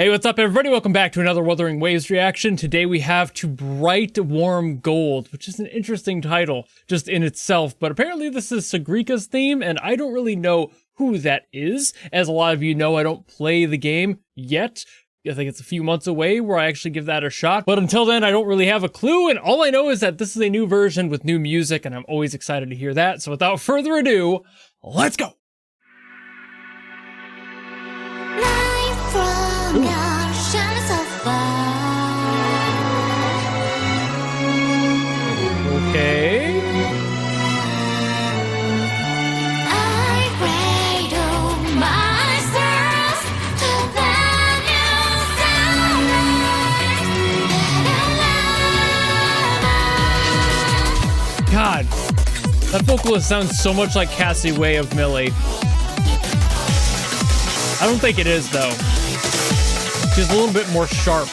Hey, what's up everybody? Welcome back to another Wuthering Waves reaction. Today we have To Bright Warm Gold, which is an interesting title just in itself, but apparently this is Sigrika's theme, and I don't really know who that is. As a lot of you know, I don't play the game yet. I think it's a few months away where I actually give that a shot, but until then I don't really have a clue, and all I know is that this is a new version with new music, and I'm always excited to hear that. So without further ado, let's go! Okay. God, that vocalist sounds so much like Cassie Way of Millie. I don't think it is though. She's a little bit more sharp.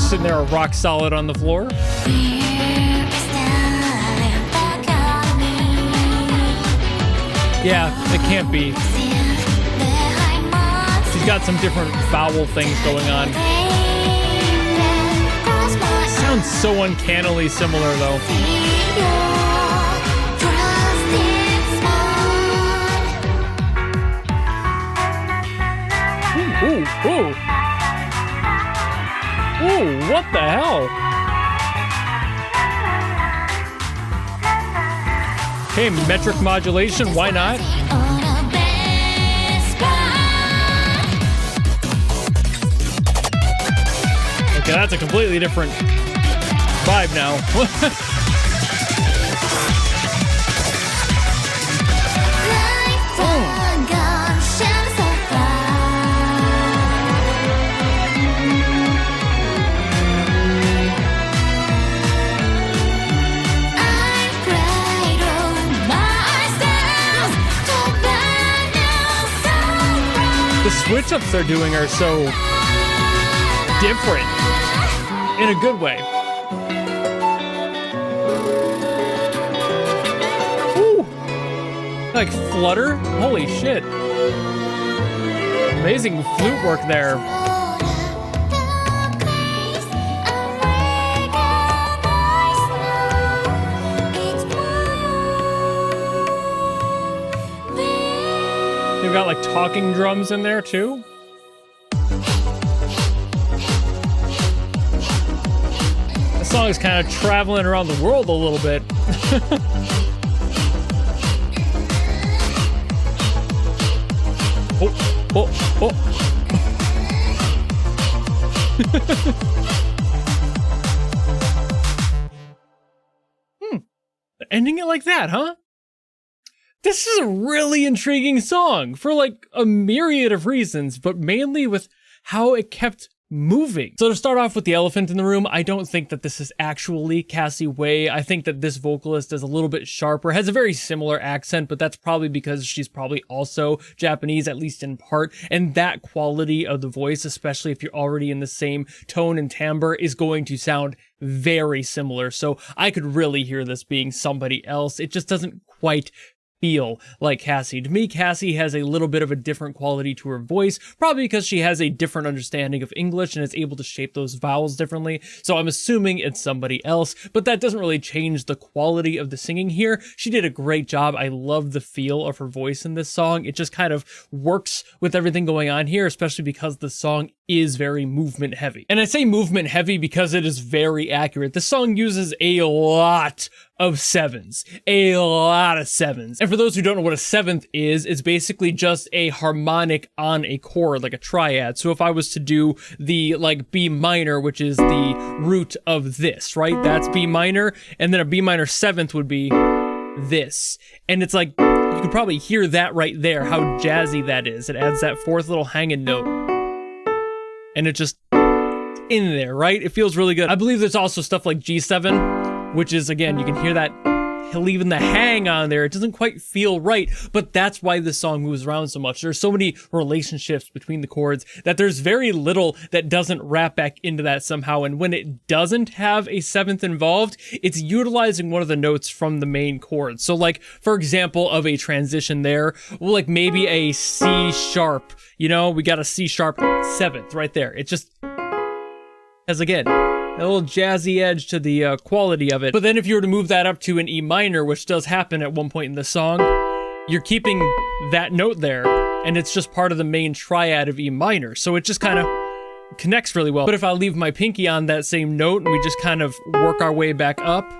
Sitting there rock solid on the floor. Yeah, it can't be. She's got some different vowel things going on. Sounds so uncannily similar though. Ooh, ooh, ooh. Ooh, what the hell? Okay, metric modulation, why not? Okay, that's a completely different vibe now. The switch-ups they're doing are so different, in a good way. Ooh, like flutter? Holy shit. Amazing flute work there. They've got like talking drums in there too. The song is kind of traveling around the world a little bit. Oh, oh, oh. Ending it like that, huh? This is a really intriguing song for like a myriad of reasons, but mainly with how it kept moving. So to start off with the elephant in the room, I don't think that this is actually Cassie Way. I think that this vocalist is a little bit sharper, has a very similar accent, but that's probably because she's probably also Japanese, at least in part. And that quality of the voice, especially if you're already in the same tone and timbre, is going to sound very similar. So I could really hear this being somebody else. It just doesn't quite feel like Cassie. To me, Cassie has a little bit of a different quality to her voice, probably because she has a different understanding of English and is able to shape those vowels differently. So I'm assuming it's somebody else, but that doesn't really change the quality of the singing here. She did a great job. I love the feel of her voice in this song. It just kind of works with everything going on here, especially because the song is very movement heavy. And I say movement heavy because it is very accurate. This song uses a lot of sevens, a lot of sevens. And for those who don't know what a seventh is, it's basically just a harmonic on a chord, like a triad. So if I was to do the like B minor, which is the root of this, right? That's B minor, and then a B minor seventh would be this. And it's like, you can probably hear that right there, how jazzy that is. It adds that fourth little hanging note. And it just in there, right? It feels really good. I believe there's also stuff like G7, which is, again, you can hear that leaving the hang on there. It doesn't quite feel right, but that's why this song moves around so much. There's so many relationships between the chords that there's very little that doesn't wrap back into that somehow. And when it doesn't have a seventh involved, it's utilizing one of the notes from the main chord. So like, for example, of a transition there, well, like maybe a C sharp, you know, we got a C sharp seventh right there. It just has, again, a little jazzy edge to the quality of it. But then if you were to move that up to an E minor, which does happen at one point in the song, you're keeping that note there, and it's just part of the main triad of E minor. So it just kind of connects really well. But if I leave my pinky on that same note and we just kind of work our way back up,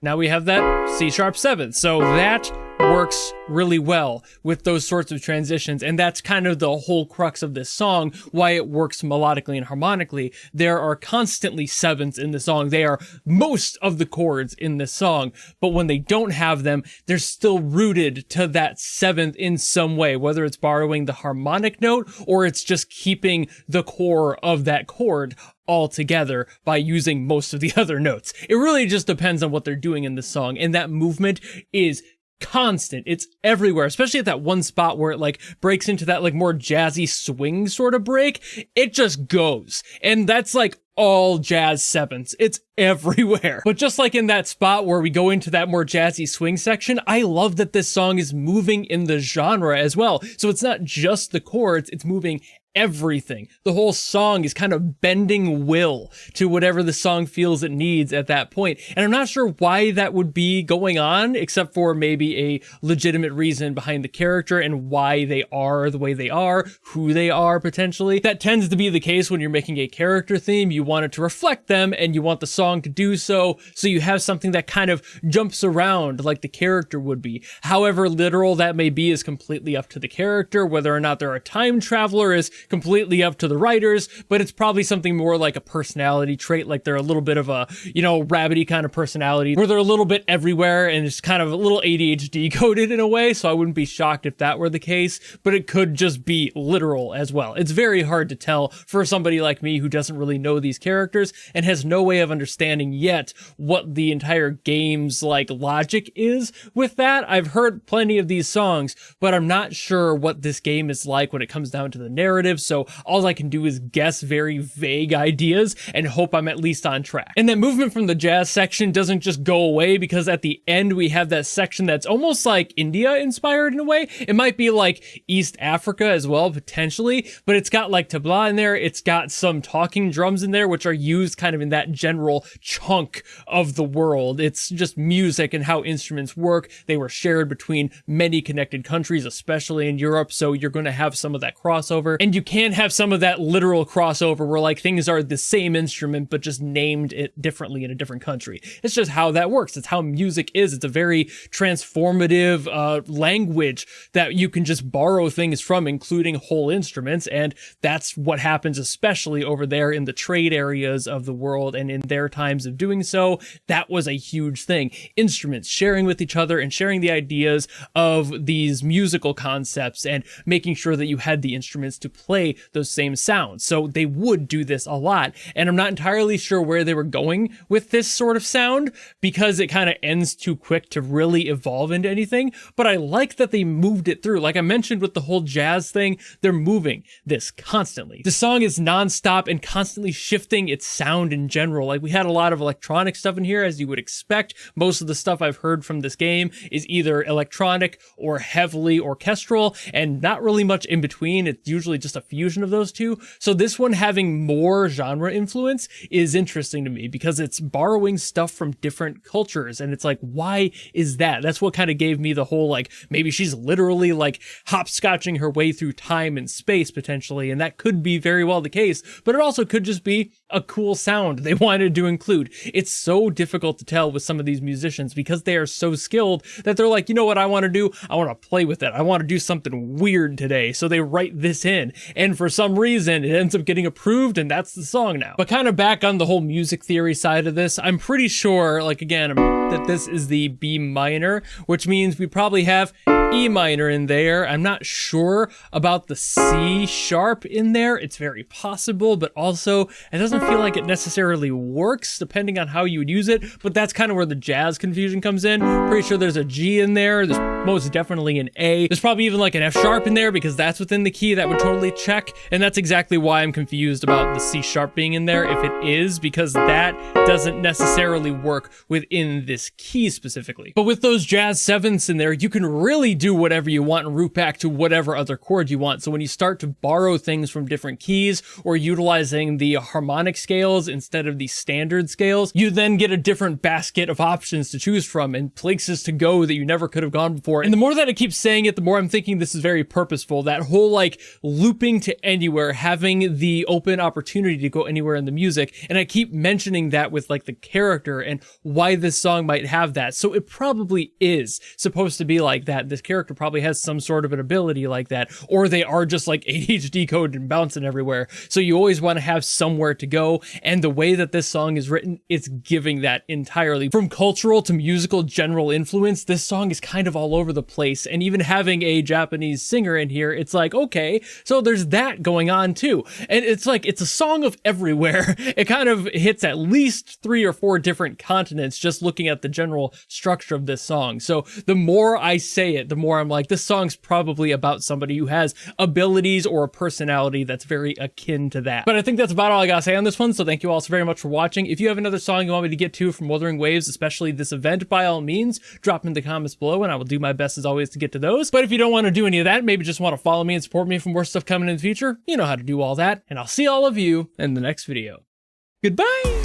now we have that C sharp seventh. So that works really well with those sorts of transitions, and that's kind of the whole crux of this song, why it works melodically and harmonically. There are constantly sevenths in the song. They are most of the chords in this song, but when they don't have them, they're still rooted to that seventh in some way, whether it's borrowing the harmonic note or it's just keeping the core of that chord all together by using most of the other notes. It really just depends on what they're doing in the song, and that movement is constant. It's everywhere, especially at that one spot where it like breaks into that like more jazzy swing sort of break. It just goes, and that's like all jazz sevenths. It's everywhere. But just like in that spot where we go into that more jazzy swing section, I love that this song is moving in the genre as well. So it's not just the chords, it's moving everything. The whole song is kind of bending will to whatever the song feels it needs at that point. And I'm not sure why that would be going on, except for maybe a legitimate reason behind the character and why they are the way they are, who they are potentially. That tends to be the case when you're making a character theme. You want it to reflect them and you want the song to do so. So you have something that kind of jumps around like the character would be. However literal that may be is completely up to the character. Whether or not they're a time traveler is completely up to the writers, but it's probably something more like a personality trait, like they're a little bit of a, you know, rabbity kind of personality, where they're a little bit everywhere and it's kind of a little ADHD coded in a way, so I wouldn't be shocked if that were the case, but it could just be literal as well. It's very hard to tell for somebody like me who doesn't really know these characters and has no way of understanding yet what the entire game's like logic is with that. I've heard plenty of these songs, but I'm not sure what this game is like when it comes down to the narrative. So all I can do is guess very vague ideas and hope I'm at least on track. And that movement from the jazz section doesn't just go away, because at the end we have that section that's almost like India inspired in a way. It might be like East Africa as well, potentially, but it's got like tabla in there. It's got some talking drums in there, which are used kind of in that general chunk of the world. It's just music and how instruments work. They were shared between many connected countries, especially in Europe. So you're going to have some of that crossover, and you can have some of that literal crossover where like things are the same instrument but just named it differently in a different country. It's just how that works. It's how music is. It's a very transformative language that you can just borrow things from, including whole instruments, and that's what happens especially over there in the trade areas of the world, and in their times of doing so, that was a huge thing. Instruments sharing with each other and sharing the ideas of these musical concepts and making sure that you had the instruments to play those same sounds. So they would do this a lot, and I'm not entirely sure where they were going with this sort of sound, because it kind of ends too quick to really evolve into anything, but I like that they moved it through. Like I mentioned with the whole jazz thing, they're moving this constantly. The song is non-stop and constantly shifting its sound in general. Like we had a lot of electronic stuff in here, as you would expect. Most of the stuff I've heard from this game is either electronic or heavily orchestral, and not really much in between. It's usually just a fusion of those two. So this one having more genre influence is interesting to me, because it's borrowing stuff from different cultures, and it's like, why is that? That's what kind of gave me the whole like, maybe she's literally like hopscotching her way through time and space potentially, and that could be very well the case, but it also could just be a cool sound they wanted to include. It's so difficult to tell with some of these musicians, because they are so skilled that they're like, you know what I want to do? I want to play with it. I want to do something weird today. So they write this in, and for some reason it ends up getting approved, and that's the song now. But kind of back on the whole music theory side of this, I'm pretty sure, like again, that this is the B minor, which means we probably have E minor in there. I'm not sure about the C sharp in there. It's very possible, but also it doesn't feel like it necessarily works depending on how you would use it, but that's kind of where the jazz confusion comes in. Pretty sure there's a G in there. There's most definitely an A. There's probably even like an F sharp in there because that's within the key. That would totally check. And that's exactly why I'm confused about the C sharp being in there if it is, because that doesn't necessarily work within this key specifically. But with those jazz sevenths in there, you can really do whatever you want and root back to whatever other chord you want. So when you start to borrow things from different keys or utilizing the harmonic scales instead of the standard scales, you then get a different basket of options to choose from and places to go that you never could have gone before. And the more that I keep saying it, the more I'm thinking this is very purposeful. That whole like looping to anywhere, having the open opportunity to go anywhere in the music. And I keep mentioning that with like the character and why this song might have that. So it probably is supposed to be like that. This character probably has some sort of an ability like that, or they are just like ADHD code and bouncing everywhere. So you always want to have somewhere to go. And the way that this song is written, it's giving that entirely. From cultural to musical general influence, this song is kind of all over the place. And even having a Japanese singer in here, it's like, okay, so there's that going on too. And it's like, it's a song of everywhere. It kind of hits at least 3 or 4 different continents just looking at the general structure of this song. So the more I say it, the more I'm like, this song's probably about somebody who has abilities or a personality that's very akin to that. But I think that's about all I gotta say on this one. So thank you all so very much for watching. If you have another song you want me to get to from Wuthering Waves, especially this event, by all means, drop them in the comments below and I will do my best as always to get to those. But if you don't want to do any of that, maybe just want to follow me and support me for more stuff coming in the future, you know how to do all that. And I'll see all of you in the next video. Goodbye!